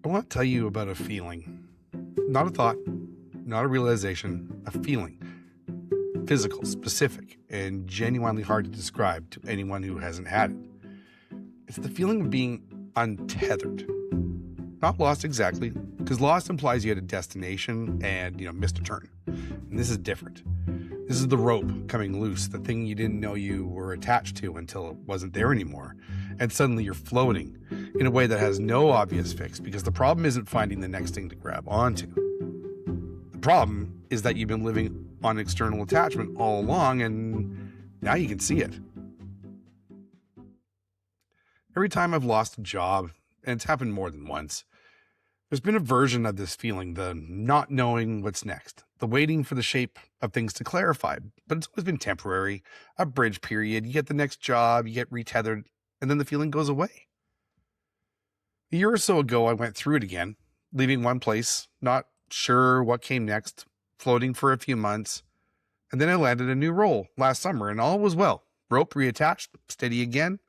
I want to tell you about a feeling, not a thought, not a realization, a feeling. Physical, specific, and genuinely hard to describe to anyone who hasn't had it. It's the feeling of being untethered. Not lost exactly, because lost implies you had a destination and, missed a turn. And this is different. This is the rope coming loose, the thing you didn't know you were attached to until it wasn't there anymore. And suddenly you're floating in a way that has no obvious fix, because the problem isn't finding the next thing to grab onto. The problem is that you've been living on external attachment all along, and now you can see it. Every time I've lost a job, and it's happened more than once, there's been a version of this feeling, the not knowing what's next, the waiting for the shape of things to clarify, but it's always been temporary, a bridge period. You get the next job, you get retethered, and then the feeling goes away. A year or so ago, I went through it again, leaving one place, not sure what came next, floating for a few months, and then I landed a new role last summer, and all was well. Rope reattached, steady again,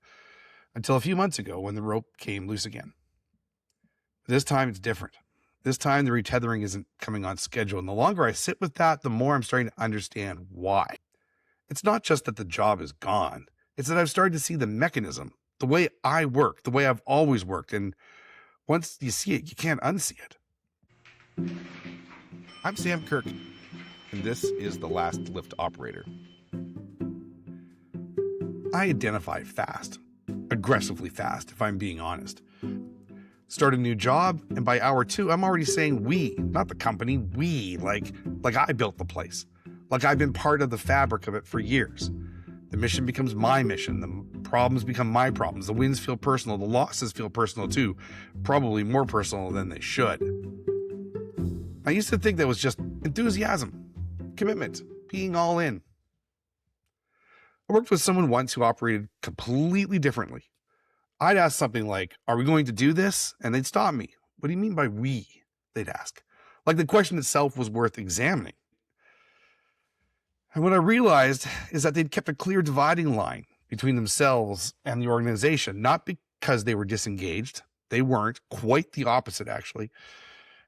until a few months ago when the rope came loose again. This time it's different. This time the retethering isn't coming on schedule, and the longer I sit with that, the more I'm starting to understand why. It's not just that the job is gone. It's that I've started to see the mechanism, the way I work, the way I've always worked, and once you see it, you can't unsee it. I'm Sam Kirk, and this is The Last Lift Operator. I identify fast, aggressively fast, if I'm being honest. Start a new job, and by hour 2, I'm already saying we, not the company, we, like I built the place, like I've been part of the fabric of it for years. The mission becomes my mission, the problems become my problems, the wins feel personal, the losses feel personal too, probably more personal than they should. I used to think that was just enthusiasm, commitment, being all in. I worked with someone once who operated completely differently. I'd ask something like, "Are we going to do this?" And they'd stop me. "What do you mean by we?" they'd ask. Like the question itself was worth examining. And what I realized is that they'd kept a clear dividing line between themselves and the organization, not because they were disengaged. They weren't. Quite the opposite, actually.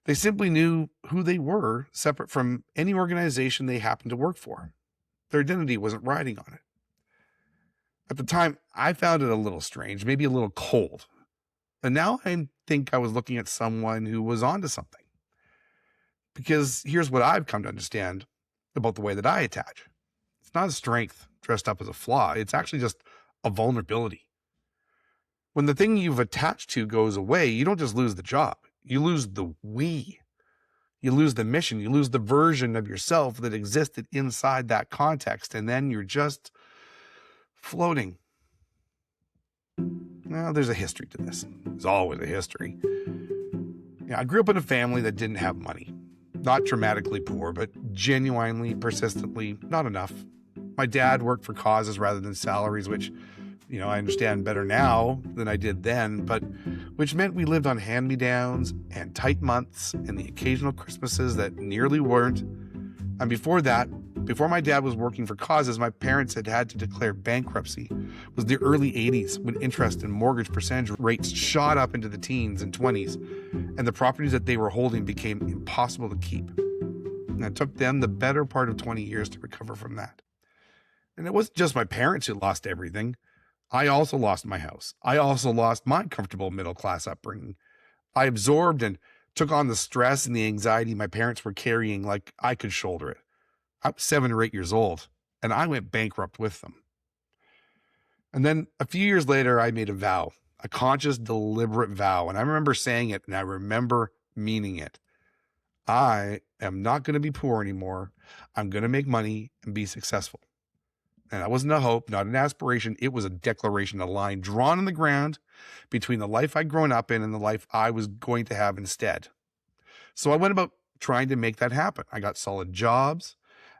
They simply knew who they were, separate from any organization they happened to work for. Their identity wasn't riding on it. At the time, I found it a little strange, maybe a little cold. And now I think I was looking at someone who was onto something. Because here's what I've come to understand about the way that I attach. It's not a strength dressed up as a flaw. It's actually just a vulnerability. When the thing you've attached to goes away, you don't just lose the job. You lose the we. You lose the mission. You lose the version of yourself that existed inside that context. And then you're just floating. Now, there's a history to this. There's always a history. I grew up in a family that didn't have money. Not dramatically poor, but genuinely, persistently, not enough. My dad worked for causes rather than salaries, which, I understand better now than I did then, but which meant we lived on hand-me-downs and tight months and the occasional Christmases that nearly weren't. And before that, before my dad was working for causes, my parents had to declare bankruptcy. It was the early 80s when interest and mortgage percentage rates shot up into the teens and 20s, and the properties that they were holding became impossible to keep. And it took them the better part of 20 years to recover from that. And it wasn't just my parents who lost everything. I also lost my house. I also lost my comfortable middle-class upbringing. I absorbed and took on the stress and the anxiety my parents were carrying like I could shoulder it. I was 7 or 8 years old, and I went bankrupt with them. And then a few years later, I made a vow, a conscious, deliberate vow. And I remember saying it, and I remember meaning it. I am not going to be poor anymore. I'm going to make money and be successful. And that wasn't a hope, not an aspiration. It was a declaration, a line drawn in the ground between the life I'd grown up in and the life I was going to have instead. So I went about trying to make that happen. I got solid jobs.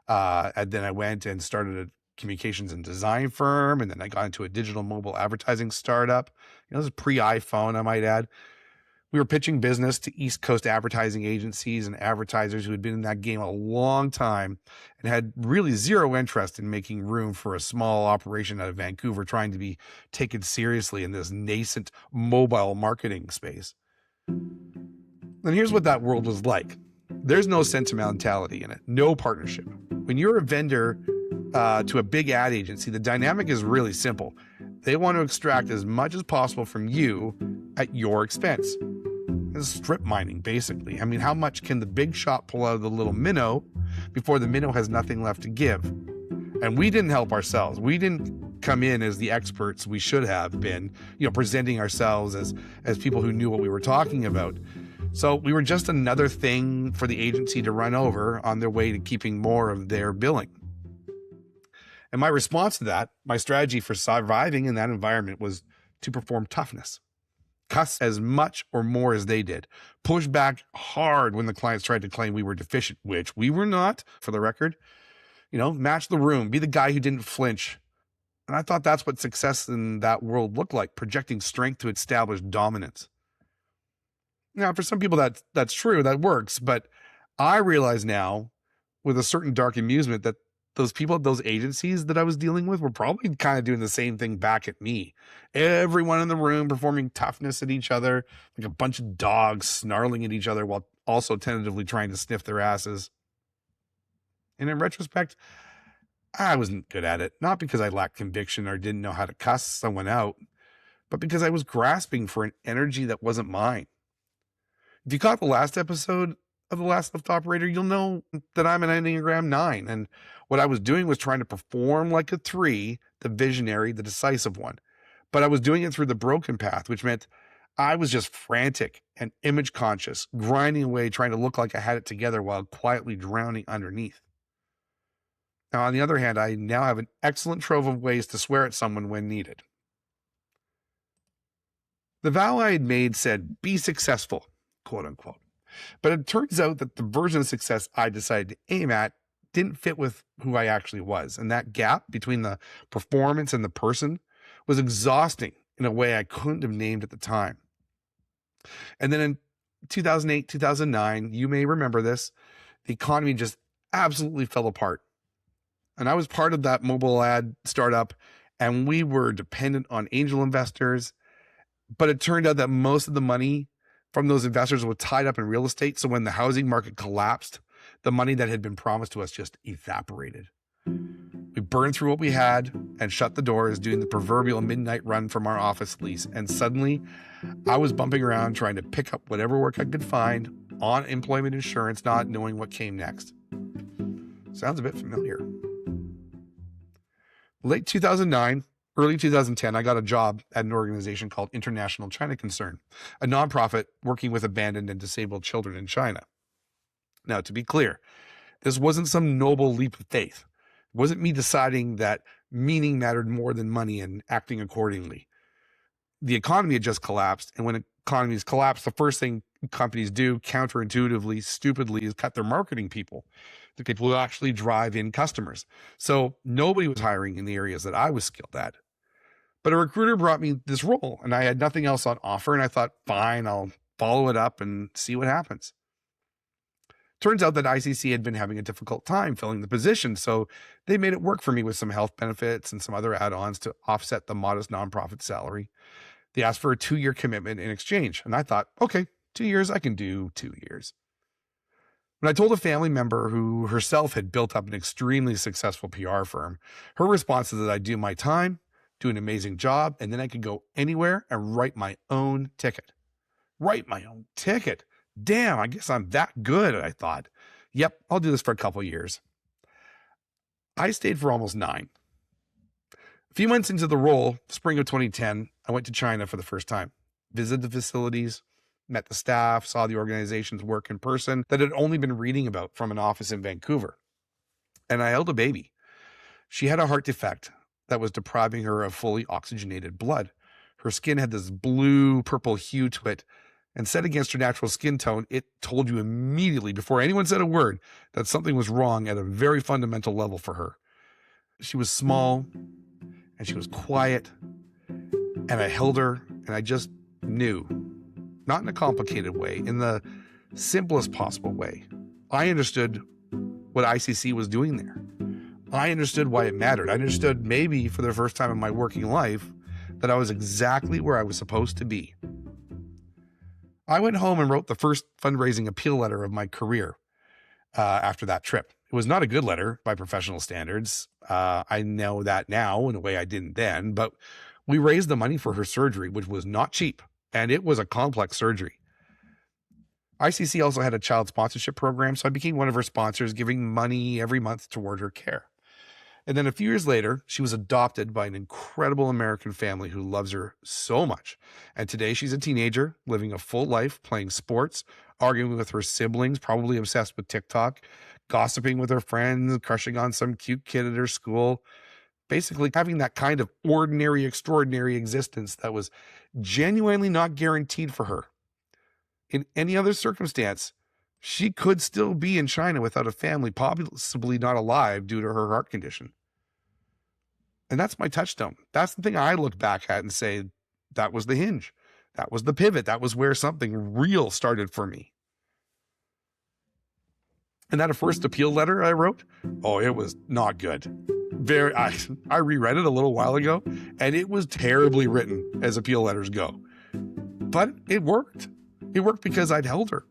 And then I went and started a communications and design firm. And then I got into a digital mobile advertising startup. This is pre-iPhone, I might add. We were pitching business to East Coast advertising agencies and advertisers who had been in that game a long time and had really zero interest in making room for a small operation out of Vancouver trying to be taken seriously in this nascent mobile marketing space. And here's what that world was like. There's no sentimentality in it, no partnership. When you're a vendor to a big ad agency, the dynamic is really simple. They want to extract as much as possible from you at your expense. It's strip mining, basically. I mean, how much can the big shot pull out of the little minnow before the minnow has nothing left to give? And we didn't help ourselves. We didn't come in as the experts we should have been, presenting ourselves as people who knew what we were talking about. So we were just another thing for the agency to run over on their way to keeping more of their billing. And my response to that, my strategy for surviving in that environment, was to perform toughness. Cuss as much or more as they did. Push back hard when the clients tried to claim we were deficient, which we were not, for the record. Match the room, be the guy who didn't flinch. And I thought that's what success in that world looked like, projecting strength to establish dominance. Now, for some people, that's true, that works. But I realize now, with a certain dark amusement, that those people at those agencies that I was dealing with were probably kind of doing the same thing back at me. Everyone in the room performing toughness at each other, like a bunch of dogs snarling at each other while also tentatively trying to sniff their asses. And in retrospect, I wasn't good at it, not because I lacked conviction or didn't know how to cuss someone out, but because I was grasping for an energy that wasn't mine. If you caught the last episode of The Last Lift Operator, you'll know that I'm an Enneagram 9, and what I was doing was trying to perform like a 3, the visionary, the decisive one. But I was doing it through the broken path, which meant I was just frantic and image conscious, grinding away, trying to look like I had it together while quietly drowning underneath. Now, on the other hand, I now have an excellent trove of ways to swear at someone when needed. The vow I had made said, be successful, quote unquote. But it turns out that the version of success I decided to aim at didn't fit with who I actually was. And that gap between the performance and the person was exhausting in a way I couldn't have named at the time. And then in 2008, 2009, you may remember this, the economy just absolutely fell apart. And I was part of that mobile ad startup, and we were dependent on angel investors. But it turned out that most of the money from those investors was tied up in real estate. So when the housing market collapsed, the money that had been promised to us just evaporated. We burned through what we had and shut the doors, doing the proverbial midnight run from our office lease. And suddenly I was bumping around trying to pick up whatever work I could find on employment insurance, not knowing what came next. Sounds a bit familiar. Late 2009, early 2010, I got a job at an organization called International China Concern, a nonprofit working with abandoned and disabled children in China. Now, to be clear, this wasn't some noble leap of faith. It wasn't me deciding that meaning mattered more than money and acting accordingly. The economy had just collapsed, and when economies collapse, the first thing companies do counterintuitively, stupidly, is cut their marketing people, the people who actually drive in customers. So nobody was hiring in the areas that I was skilled at. But a recruiter brought me this role, and I had nothing else on offer, and I thought, fine, I'll follow it up and see what happens. Turns out that ICC had been having a difficult time filling the position, so they made it work for me with some health benefits and some other add-ons to offset the modest nonprofit salary. They asked for a 2-year commitment in exchange, and I thought, okay, 2 years, I can do 2 years. When I told a family member who herself had built up an extremely successful PR firm, her response is that I'd do my time, do an amazing job, and then I could go anywhere and write my own ticket. Write my own ticket? Damn, I guess I'm that good, I thought. Yep, I'll do this for a couple years. I stayed for almost 9. A few months into the role, spring of 2010, I went to China for the first time, visited the facilities, met the staff, saw the organization's work in person that I'd only been reading about from an office in Vancouver. And I held a baby. She had a heart defect that was depriving her of fully oxygenated blood. Her skin had this blue-purple hue to it, and set against her natural skin tone, it told you immediately, before anyone said a word, that something was wrong at a very fundamental level for her. She was small, and she was quiet, and I held her, and I just knew, not in a complicated way, in the simplest possible way. I understood what ICC was doing there. I understood why it mattered. I understood, maybe for the first time in my working life, that I was exactly where I was supposed to be. I went home and wrote the first fundraising appeal letter of my career after that trip. It was not a good letter by professional standards. I know that now in a way I didn't then, but we raised the money for her surgery, which was not cheap, and it was a complex surgery. ICC also had a child sponsorship program, so I became one of her sponsors, giving money every month toward her care. And then a few years later, she was adopted by an incredible American family who loves her so much. And today she's a teenager, living a full life, playing sports, arguing with her siblings, probably obsessed with TikTok, gossiping with her friends, crushing on some cute kid at her school, basically having that kind of ordinary, extraordinary existence that was genuinely not guaranteed for her. In any other circumstance, she could still be in China without a family, possibly not alive due to her heart condition. And that's my touchstone. That's the thing I look back at and say, that was the hinge. That was the pivot. That was where something real started for me. And that first appeal letter I wrote, oh, it was not good. I reread it a little while ago, and it was terribly written as appeal letters go. But it worked. It worked because I'd held her.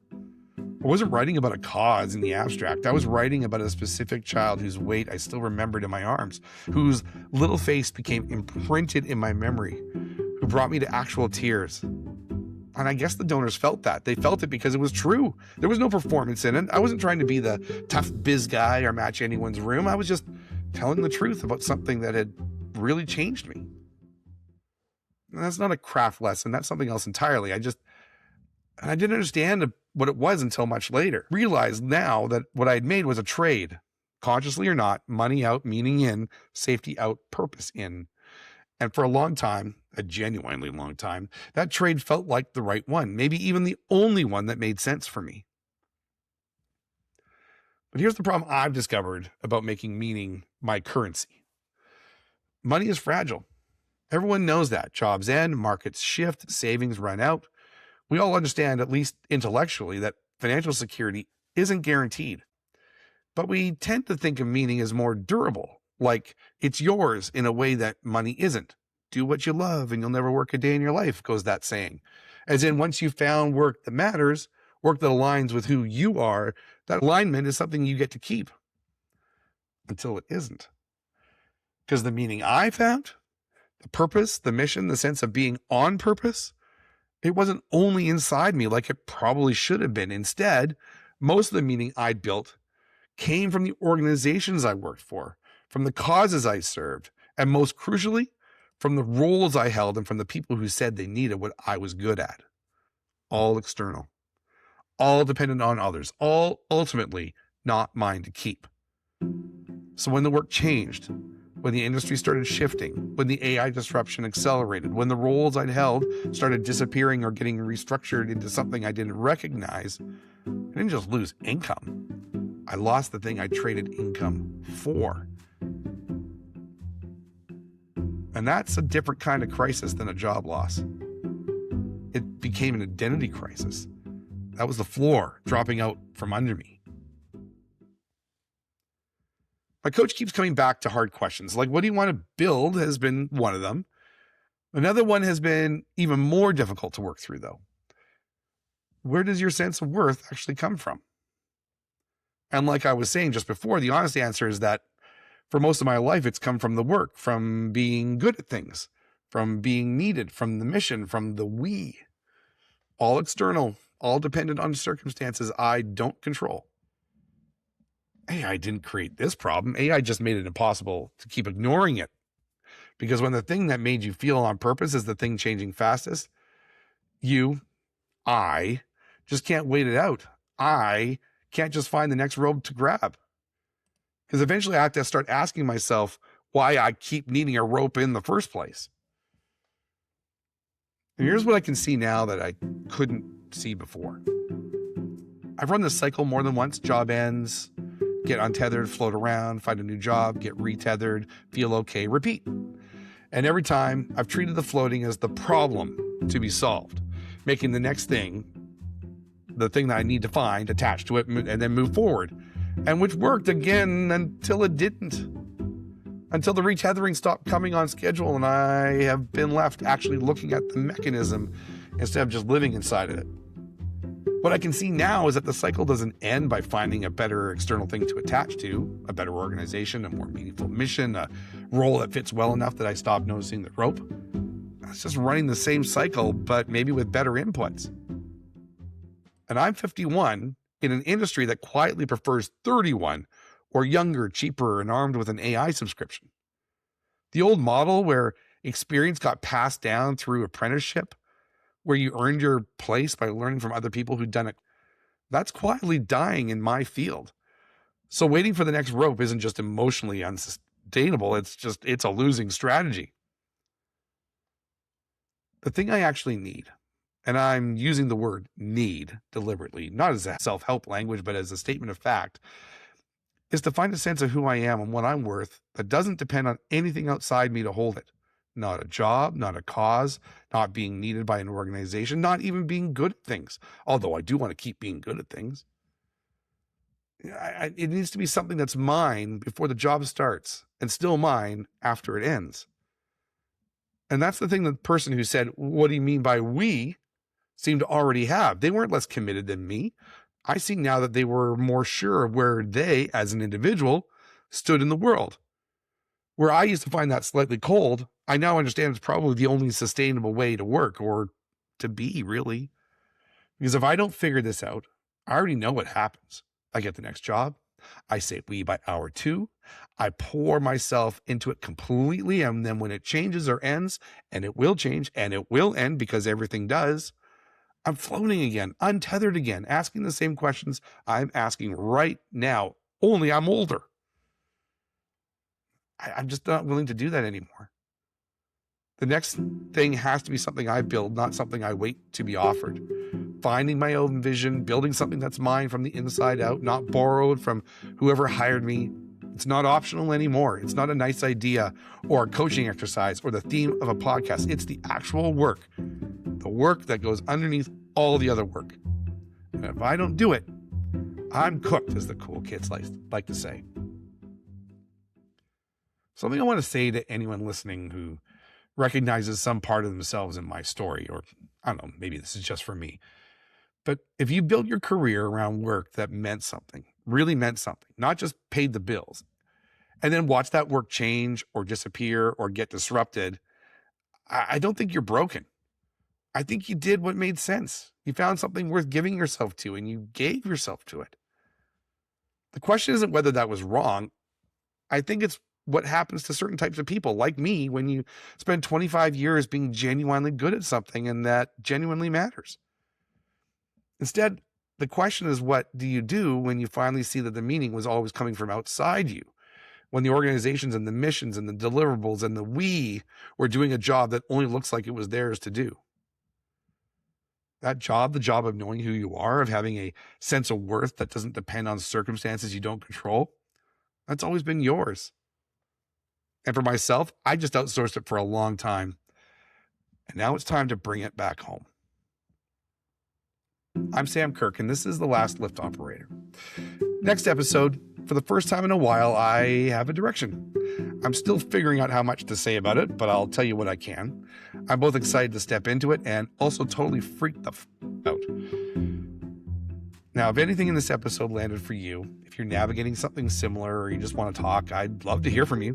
I wasn't writing about a cause in the abstract. I was writing about a specific child whose weight I still remembered in my arms, whose little face became imprinted in my memory, who brought me to actual tears. And I guess the donors felt that. They felt it because it was true. There was no performance in it. I wasn't trying to be the tough biz guy or match anyone's room. I was just telling the truth about something that had really changed me. And that's not a craft lesson. That's something else entirely. I didn't understand what it was until much later. Realized now that what I had made was a trade, consciously or not, money out, meaning in, safety out, purpose in. And for a long time, a genuinely long time, that trade felt like the right one, maybe even the only one that made sense for me. But here's the problem I've discovered about making meaning my currency. Money is fragile. Everyone knows that. Jobs end, markets shift, savings run out. We all understand, at least intellectually, that financial security isn't guaranteed. But we tend to think of meaning as more durable, like it's yours in a way that money isn't. Do what you love and you'll never work a day in your life, goes that saying. As in, once you've found work that matters, work that aligns with who you are, that alignment is something you get to keep. Until it isn't. Because the meaning I found, the purpose, the mission, the sense of being on purpose, it wasn't only inside me like it probably should have been. Instead, most of the meaning I'd built came from the organizations I worked for, from the causes I served, and most crucially, from the roles I held and from the people who said they needed what I was good at. All external, all dependent on others, all ultimately not mine to keep. So when the work changed, when the industry started shifting, when the AI disruption accelerated, when the roles I'd held started disappearing or getting restructured into something I didn't recognize, I didn't just lose income. I lost the thing I traded income for. And that's a different kind of crisis than a job loss. It became an identity crisis. That was the floor dropping out from under me. My coach keeps coming back to hard questions, like what do you want to build has been one of them. Another one has been even more difficult to work through, though. Where does your sense of worth actually come from? And like I was saying just before, the honest answer is that for most of my life, it's come from the work, from being good at things, from being needed, from the mission, from the we. All external, all dependent on circumstances I don't control. AI didn't create this problem. AI just made it impossible to keep ignoring it. Because when the thing that made you feel on purpose is the thing changing fastest, I just can't wait it out. I can't just find the next rope to grab. Because eventually I have to start asking myself why I keep needing a rope in the first place. And here's what I can see now that I couldn't see before. I've run this cycle more than once. Job ends, get untethered, float around, find a new job, get retethered, feel okay, repeat. And every time I've treated the floating as the problem to be solved, making the next thing, the thing that I need to find, attached to it, and then move forward. And which worked again until it didn't. Until the retethering stopped coming on schedule and I have been left actually looking at the mechanism instead of just living inside of it. What I can see now is that the cycle doesn't end by finding a better external thing to attach to, a better organization, a more meaningful mission, a role that fits well enough that I stop noticing the rope. It's just running the same cycle, but maybe with better inputs. And I'm 51 in an industry that quietly prefers 31 or younger, cheaper, and armed with an AI subscription. The old model where experience got passed down through apprenticeship, where you earned your place by learning from other people who'd done it, that's quietly dying in my field. So waiting for the next rope isn't just emotionally unsustainable, it's a losing strategy. The thing I actually need, and I'm using the word need deliberately, not as a self-help language, but as a statement of fact, is to find a sense of who I am and what I'm worth that doesn't depend on anything outside me to hold it. Not a job, not a cause, not being needed by an organization, not even being good at things. Although I do want to keep being good at things. It needs to be something that's mine before the job starts and still mine after it ends. And that's the thing the person who said, "What do you mean by we?" seemed to already have. They weren't less committed than me. I see now that they were more sure of where they, as an individual, stood in the world. Where I used to find that slightly cold, I now understand it's probably the only sustainable way to work, or to be, really. Because if I don't figure this out, I already know what happens. I get the next job. I say we by hour 2. I pour myself into it completely. And then when it changes or ends, and it will change and it will end because everything does, I'm floating again, untethered again, asking the same questions I'm asking right now, only I'm older. I'm just not willing to do that anymore. The next thing has to be something I build, not something I wait to be offered. Finding my own vision, building something that's mine from the inside out, not borrowed from whoever hired me. It's not optional anymore. It's not a nice idea or a coaching exercise or the theme of a podcast. It's the actual work, the work that goes underneath all the other work. And if I don't do it, I'm cooked, as the cool kids like to say. Something I want to say to anyone listening who recognizes some part of themselves in my story, or I don't know, maybe this is just for me. But if you built your career around work that meant something, really meant something, not just paid the bills, and then watch that work change or disappear or get disrupted, I don't think you're broken. I think you did what made sense. You found something worth giving yourself to, and you gave yourself to it. The question isn't whether that was wrong. I think it's what happens to certain types of people like me when you spend 25 years being genuinely good at something and that genuinely matters. Instead, the question is, what do you do when you finally see that the meaning was always coming from outside you? When the organizations and the missions and the deliverables and the we were doing a job that only looks like it was theirs to do. That job, the job of knowing who you are, of having a sense of worth that doesn't depend on circumstances you don't control, that's always been yours. And for myself, I just outsourced it for a long time. And now it's time to bring it back home. I'm Sam Kirk, and this is The Last Lift Operator. Next episode, for the first time in a while, I have a direction. I'm still figuring out how much to say about it, but I'll tell you what I can. I'm both excited to step into it and also totally freaked the out. Now, if anything in this episode landed for you, if you're navigating something similar or you just want to talk, I'd love to hear from you.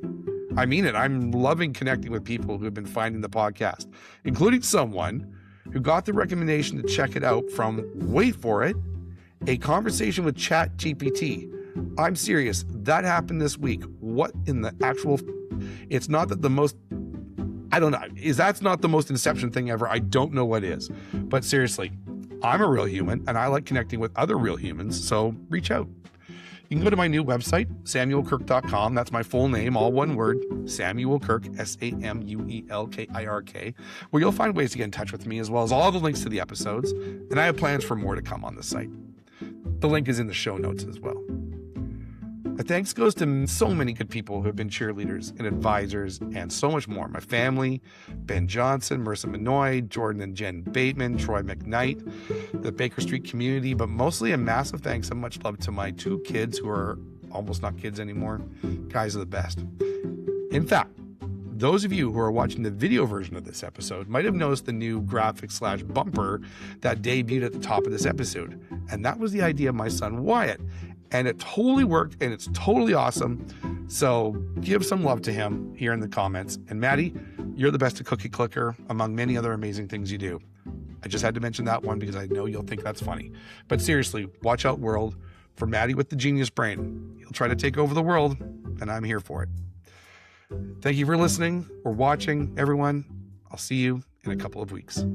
I mean it. I'm loving connecting with people who have been finding the podcast, including someone who got the recommendation to check it out from, wait for it, a conversation with ChatGPT. I'm serious. That happened this week. What in the actual... It's not that the most... I don't know. That's not the most Inception thing ever. I don't know what is. But seriously, I'm a real human, and I like connecting with other real humans, so reach out. You can go to my new website, samuelkirk.com. That's my full name, all one word, Samuel Kirk, SAMUELKIRK, where you'll find ways to get in touch with me, as well as all the links to the episodes. And I have plans for more to come on the site. The link is in the show notes as well. My thanks goes to so many good people who have been cheerleaders and advisors and so much more. My family, Ben Johnson, Marissa Minoy, Jordan and Jen Bateman, Troy McKnight, the Baker Street community, but mostly a massive thanks and much love to my 2 kids who are almost not kids anymore. Guys are the best. In fact, those of you who are watching the video version of this episode might have noticed the new graphic/bumper that debuted at the top of this episode. And that was the idea of my son Wyatt. And it totally worked, and it's totally awesome. So give some love to him here in the comments. And Maddie, you're the best cookie clicker among many other amazing things you do. I just had to mention that one because I know you'll think that's funny. But seriously, watch out, world, for Maddie with the genius brain. He'll try to take over the world, and I'm here for it. Thank you for listening or watching, everyone. I'll see you in a couple of weeks.